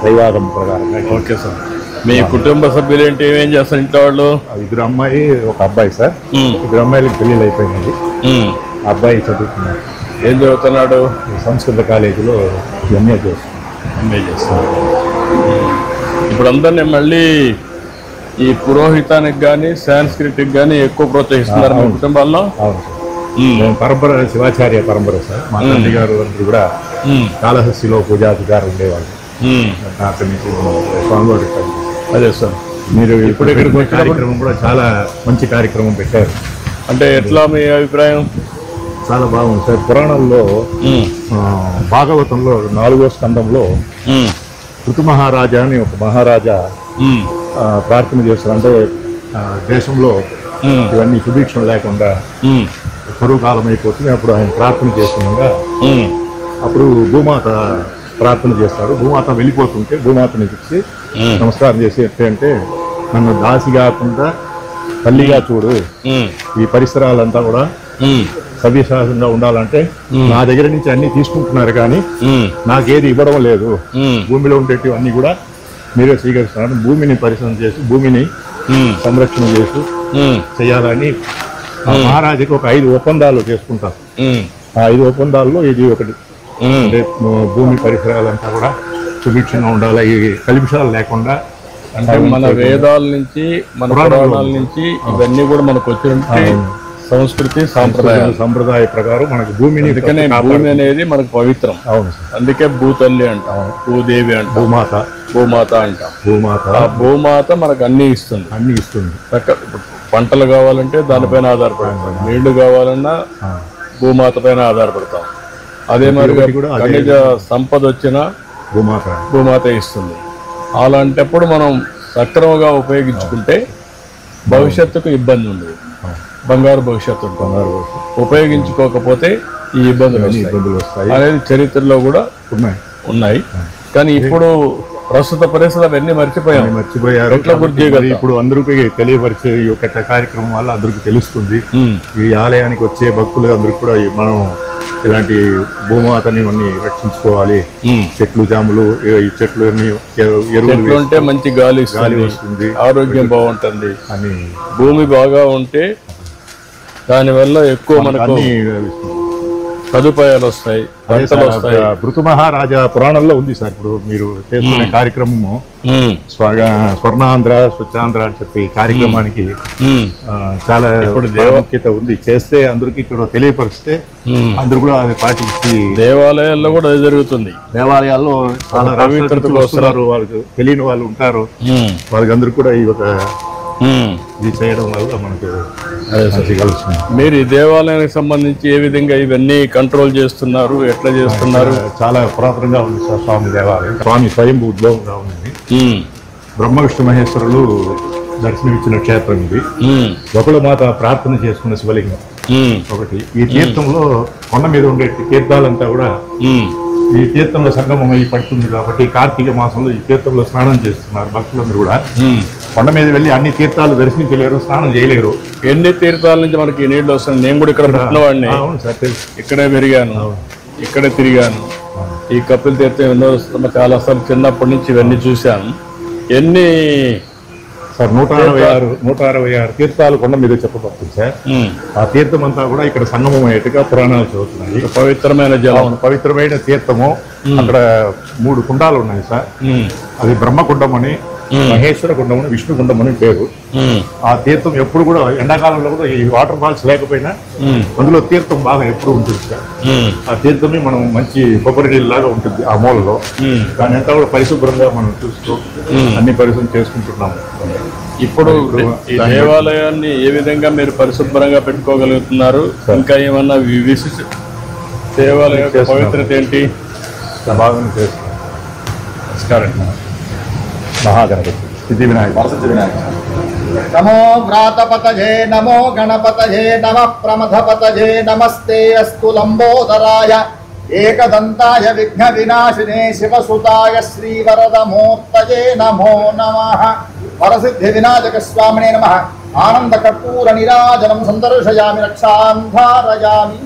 దైవాగం ప్రకారం. Okay sir. మీ కుటుంబ సభ్యులు ఏంటి, ఏమేం చేస్తారు ఇంట్లో వాళ్ళు? 2 అమ్మాయి 1 అబ్బాయి సార్. 2 అమ్మాయిలకి పెళ్ళిళ్ళు అయిపోయినాయి. అబ్బాయి చదువుతున్నాడు. ఏం చదువుతున్నాడు? సంస్కృత కాలేజీలో ఎంఏ చేస్తున్నాడు. ఇప్పుడు అందరినీ మళ్ళీ ఈ పురోహితానికి కానీ సాంస్క్రిట్కి కానీ ఎక్కువ ప్రోత్సహిస్తున్నారు మీ కుటుంబాల్లో? అవును సార్. పరంపర శివాచార్య పరంపర సార్. మా తండ్రి గారు అందరూ కూడా కాళహస్తిలో పూజాధికారులు ఉండేవాళ్ళు. అక్కడి నుంచి స్వామివారి. అదే సార్. మీరు ఇప్పుడు ఇక్కడికి వచ్చిన కార్యక్రమం కూడా చాలా మంచి కార్యక్రమం పెట్టారు. అంటే ఎట్లా మీ అభిప్రాయం? చాలా బాగుంది సార్. పురాణంలో భాగవతంలో 4వ స్కందంలో ఋతు మహారాజా అని ఒక మహారాజా ప్రార్థన చేస్తారు. అంటే దేశంలో ఇవన్నీ సుభిక్షం లేకుండా కరువు కాలం అయిపోతుంది. అప్పుడు ఆయన ప్రార్థన చేస్తుండగా అప్పుడు భూమాత ప్రార్థన చేస్తారు. భూమాత వెళ్ళిపోతుంటే భూమాతని చూసి నమస్కారం చేసి అంటే నన్ను దాసి కాకుండా తల్లిగా చూడు, ఈ పరిసరాలంతా కూడా సవ్యసాధంగా ఉండాలంటే నా దగ్గర నుంచి అన్ని తీసుకుంటున్నారు కానీ నాకేది ఇవ్వడం లేదు. భూమిలో ఉండేటివి అన్ని కూడా మీరే స్వీకరిస్తున్నారు. భూమిని పరిశ్రమ చేసి భూమిని సంరక్షణ చేసి చేయాలని మహారాజుకి ఒక 5 ఒప్పందాలు చేసుకుంటారు. ఆ 5 ఒప్పందాల్లో ఇది ఒకటి. అంటే భూమి పరిసరాలంతా కూడా సుభిక్షంగా ఉండాలి, ఈ కల్పిషాలు లేకుండా. అంటే మన వేదాల నుంచి మన పురాణాల నుంచి ఇవన్నీ కూడా మనకు వచ్చినట్టు సంస్కృతి సంప్రదాయ ప్రకారం మనకు భూమిని, భూమి అనేది మనకు పవిత్రం. అవును. అందుకే భూతల్లి అంటాం, భూదేవి అంటాం, భూమాత అంటాం. భూమాత మనకు అన్ని ఇస్తుంది. పంటలు కావాలంటే దానిపైన ఆధారపడతాం, నీళ్లు కావాలన్నా భూమాత పైన ఆధారపడతాం. అదే మరి ఖనిజ సంపద వచ్చినా భూమాత ఇస్తుంది. అలాంటప్పుడు మనం సక్రమంగా ఉపయోగించుకుంటే భవిష్యత్తుకు ఇబ్బంది ఉండదు. బంగారు భవిష్యత్తు ఉపయోగించుకోకపోతే ఈ ఇబ్బందులు వస్తాయి అనేది చరిత్రలో కూడా ఉన్నాయి. కానీ ఇప్పుడు ప్రస్తుత పరిస్థితులు అవన్నీ మర్చిపోయారు. ఇప్పుడు అందరికీ తెలియపరిచే ఈ యొక్క కార్యక్రమం వల్ల అందరికి తెలుస్తుంది. ఈ ఆలయానికి వచ్చే భక్తులు అందరికి కూడా మనం ఇలాంటి భూమాతని అన్ని రక్షించుకోవాలి. చెట్లు జాములు, ఈ చెట్లు ఎరువులు ఉంటే మంచి గాలి వస్తుంది, ఆరోగ్యం బాగుంటుంది అని. భూమి బాగా ఉంటే దానివల్ల ఎక్కువ మనకు సదుపాయాలు వస్తాయి, పంటలు వస్తాయి. ఋతు మహారాజా పురాణంలో ఉంది సార్. ఇప్పుడు మీరు చేస్తున్న కార్యక్రమము స్వర్ణాంధ్ర స్వచ్ఛాంధ్ర అని చెప్పి కార్యక్రమానికి చాలా ప్రాముఖ్యత ఉంది. చేస్తే అందరికి ఇక్కడ తెలియపరిస్తే అందరు కూడా అది పాటించి. దేవాలయాల్లో కూడా అది జరుగుతుంది. దేవాలయాల్లో చాలా పవిత్రతలు వస్తున్నారు, వాళ్ళకి తెలియని వాళ్ళు ఉంటారు. వాళ్ళకి అందరు కూడా ఈ ఒక ఇది చేయడం వల్ల మనకు కలుస్తుంది. మీరు ఈ దేవాలయానికి సంబంధించి ఏ విధంగా ఇవన్నీ కంట్రోల్ చేస్తున్నారు, ఎట్లా చేస్తున్నారు? చాలా పురాతనంగా ఉంది సార్ స్వామి దేవాలయం. స్వామి స్వయంభూ ఉద్భవంగా ఉంది. బ్రహ్మ విష్ణు మహేశ్వరులు దర్శనమిచ్చిన క్షేత్రం ఇది. ఒకళ్ళ మాత ప్రార్థన చేసుకున్న శివలింగం ఒకటి. ఈ తీర్థంలో కొండ మీద ఉండే తీర్థాలంతా కూడా ఈ తీర్థంలో సంగమం అయి పడుతుంది కాబట్టి కార్తీక మాసంలో ఈ తీర్థంలో స్నానం చేస్తున్నారు భక్తులందరూ కూడా. కొండ మీద వెళ్ళి అన్ని తీర్థాలు దర్శించలేరు, స్నానం చేయలేరు. ఎన్ని తీర్థాల నుంచి మనకి నీళ్లు వస్తాయి. నేను కూడా ఇక్కడ పుట్టినవాడిని, ఇక్కడే పెరిగాను, ఇక్కడే తిరిగాను. ఈ కపిల తీర్థం ఎన్నో చాలా సార్లు చిన్నప్పటి నుంచి ఇవన్నీ చూశాను. ఎన్ని సార్ 166 తీర్థాలు కొండ మీద చెప్పబడుతుంది సార్. ఆ తీర్థం అంతా కూడా ఇక్కడ సంగమం అయ్యేట్టుగా పురాణాలు చదువుతున్నాయి. పవిత్రమైన జలం, పవిత్రమైన తీర్థము. అక్కడ 3 కుండాలు ఉన్నాయి సార్. అది బ్రహ్మకుండం అని, మహేశ్వర కుండం అని, విష్ణు కుండం అని పేరు. ఆ తీర్థం ఎప్పుడు కూడా ఎండాకాలంలో కూడా ఈ వాటర్ ఫాల్స్ లేకపోయినా అందులో తీర్థం బాగా ఎప్పుడు ఉంటుంది సార్. ఆ తీర్థమే మనం మంచి కొబ్బరి నీళ్ళలాగా ఉంటుంది ఆ మూలలో. దాని అంతా కూడా పరిశుభ్రంగా మనం చూస్తూ అన్ని పరిశుభ్రం చేసుకుంటున్నాము. ఇప్పుడు ఈ దేవాలయాన్ని ఏ విధంగా మీరు పరిశుభ్రంగా పెట్టుకోగలుగుతున్నారు? ఇంకా ఏమన్నా విశిష్ట దేవాలయ పవిత్రత ఏంటి? బాగా చేస్తున్నాం. మహాగణపతి సిద్ధి వినాయక. నమో వ్రాతపతజే నమో గణపతజే నమ ప్రమథపతజే నమస్తే అస్తు లంబోదరాయ ఏకదంతాయ విఘ్న వినాశినే శివసుతాయ శ్రీవరదమూర్తయే నమో నమః. వరసిద్ధి వినాయక స్వామినే నమః. ఆనంద కర్పూర నిరాజనం సందర్శయామి, రక్షాం ధారయామి.